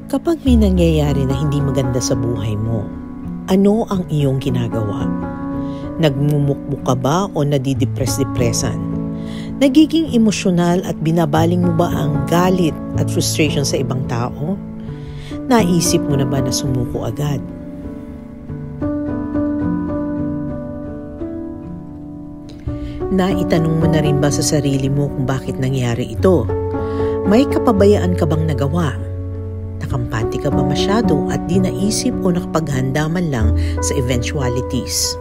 Kapag may nangyayari na hindi maganda sa buhay mo, ano ang iyong ginagawa? Nagmumukmuk ka ba o nadidepress-depressan? Nagiging emosyonal at binabaling mo ba ang galit at frustration sa ibang tao? Naisip mo na ba na sumuko agad? Naitanong mo na rin ba sa sarili mo kung bakit nangyari ito? May kapabayaan ka bang nagawa? Nakampante ka ba masyado at di naisip o nakapaghanda man lang sa eventualities?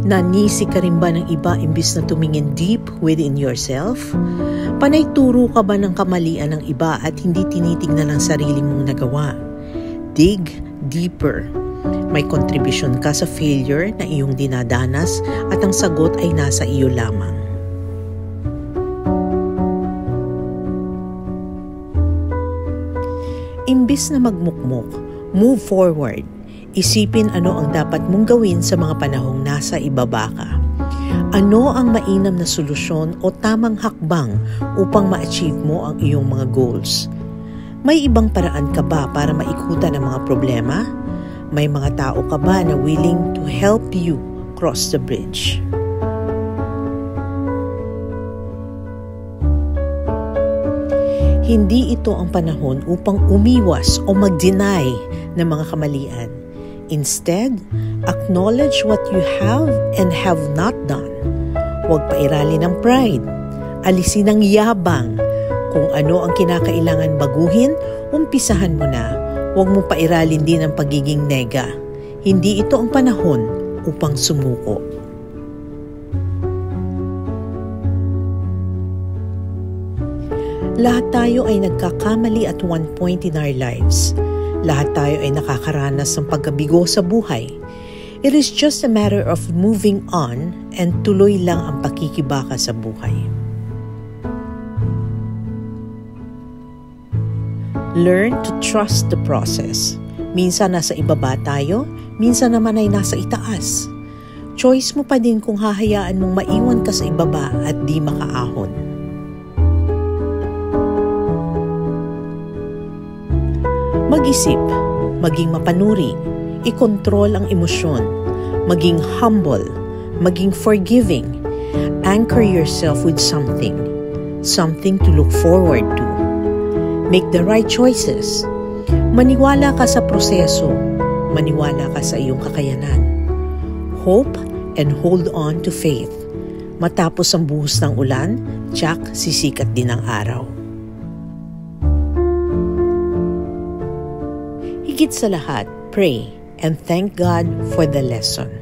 Nanisi ka rin ba ng iba imbis na tumingin deep within yourself? Panay turo ka ba ng kamalian ng iba at hindi tinitignan ang sarili mong nagawa? Dig deeper. May kontribusyon ka sa failure na iyong dinadanas at ang sagot ay nasa iyo lamang. Imbis na magmukmok, move forward. Isipin ano ang dapat mong gawin sa mga panahong nasa ibaba ka. Ano ang mainam na solusyon o tamang hakbang upang ma-achieve mo ang iyong mga goals? May ibang paraan ka ba para maikutan ang mga problema? May mga tao ka ba na willing to help you cross the bridge? Hindi ito ang panahon upang umiwas o mag-deny ng mga kamalian. Instead, acknowledge what you have and have not done. Huwag pairalin ng pride. Alisin ang yabang. Kung ano ang kinakailangan baguhin, umpisahan mo na. Huwag mo pairalin din ang pagiging nega. Hindi ito ang panahon upang sumuko. Lahat tayo ay nagkakamali at one point in our lives. Lahat tayo ay nakakaranas ng pagkabigo sa buhay. It is just a matter of moving on and tuloy lang ang pakikibaka sa buhay. Learn to trust the process. Minsan nasa ibaba tayo, minsan naman ay nasa itaas. Choice mo pa din kung hahayaan mong maiwan ka sa ibaba at di makaahon. Mag-isip, maging mapanuri, ikontrol ang emosyon, maging humble, maging forgiving, anchor yourself with something to look forward to. Make the right choices. Maniwala ka sa proseso, maniwala ka sa iyong kakayanan. Hope and hold on to faith. Matapos ang buhos ng ulan, tiyak sisikat din ang araw. Higit sa lahat, pray and thank God for the lesson.